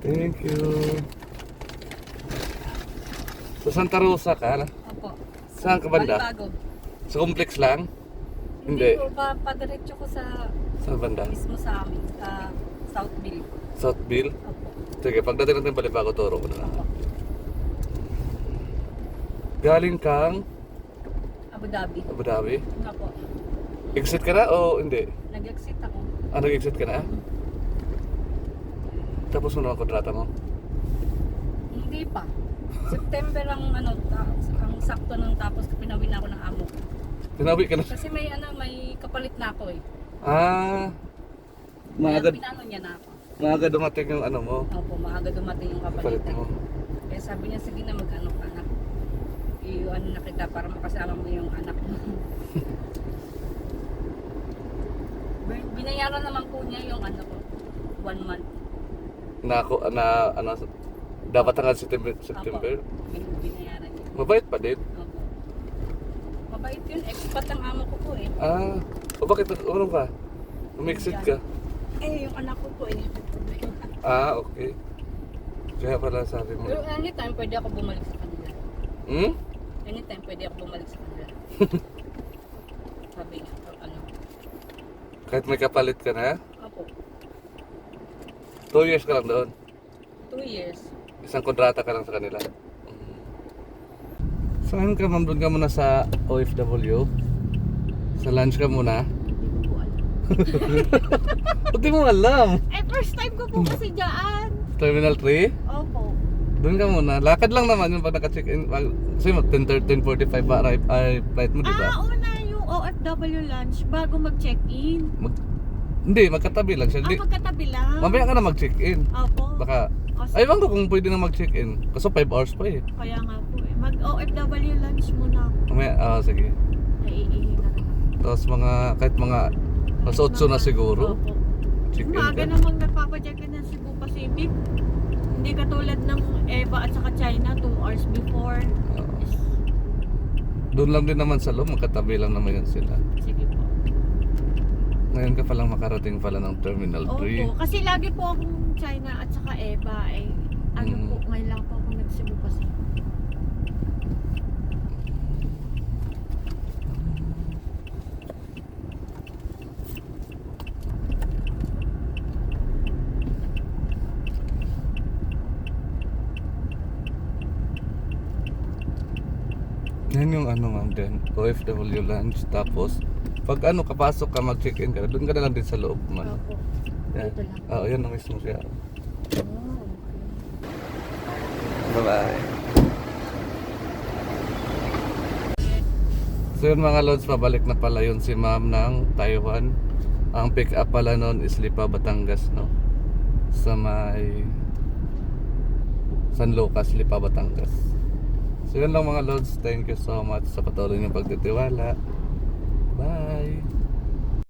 Thank you. Sa Santa Rosa ka? Opo. Saan ka banda? Balibago. Sa complex lang? Hindi Hindi. po, padiretso ko sa Saan banda? mismo sa amin, sa Southville. Southville? Opo. Sige, pagdating natin Balibago, turo ko na. Opo. Galing kang Abu Dhabi. Abu Dhabi? Opo. Exit ka na o hindi? Nag-exit ako. Ah, nag-exit ka na? Tapos mo naman kontrata mo? Hindi pa. September ang ang sakto nung tapos pinawi na ako ng amo. Tinawi ka na? Kasi may kapalit na ako eh. Ah, Kaya maaga, pinano niya na ako. maaga dumating yung ano mo, Opo, maaga dumating yung kapalit kapalit. mo. Kaya sabi niya, sige na mag-ano ka na. I-ano na kita para makasama mo yung anak mo. Binayaran naman po niya yung ano ko, 1 month. Dapat hanggang September. Binayaran niya. Mabait pa din. Opo. Mabait yun, expat ang amo ko po eh. Ah, o bakit ano ka? Umexit ka? Eh, yung anak ko po eh. Ah, okay. Kaya pala sabi mo. Pero anytime pwede ako bumalik sa kanila. Hmm? Anytime pwede ako bumalik sa kanila. Sabi niya, ano. Kahit may kapalit ka na? Opo, 2 years ka lang doon. 2 years. Isang kontrata ka lang sa kanila. Saan ka ma'am? Doon ka muna sa OFW? Sa lunch ka muna? Hindi ko po alam. Hindi mo alam. Eh, first time ko po kasi dyan. Terminal 3? Opo. Doon ka muna. Lakad lang naman yung pag naka-check-in. Kasi 10:45 ba ay flight mo, di ba? Una yung OFW lunch bago mag-check-in. Hindi, magkatabi lang siya. Hindi, Magkatabi lang. mamaya ka na mag-check-in. Opo. Baka, ay ewan ko kung pwede na mag-check-in. Kasi 5 hours pa eh. Kaya nga po eh. Mag-OFW lunch muna ako. Mamaya, sige. Naiihi na rin ako. Tapos kahit mga mas 8 na siguro. Opo. Check-in Umaga ka. namang nagpapacheck-in ng Cebu Pacific. Hindi katulad ng EVA at saka China 2 hours before. Doon lang din naman sa loob, magkatabi lang naman yan sila. Sige po. Ngayon ka palang makarating pala ng Terminal 3. Opo. Kasi lagi po akong China at saka EVA eh. Ano po, ngayon lang po ako nag-Cebu Pacific. Yan yung ano ma'am din, OFW lunch. Tapos, pag kapasok ka, mag-check-in ka, doon ka na lang din sa loob man. Opo. Yan. Dito lang. Oo, yan ang mismo siya. Oh, Bye-bye. So yun mga lods, pabalik na pala yun si ma'am ng Taiwan. Ang pick up pala nun is Lipa, Batangas, no? Sa may San Lucas, Lipa, Batangas. So yun lang mga lods, thank you so much sa patuloy niyong pagtitiwala. Bye!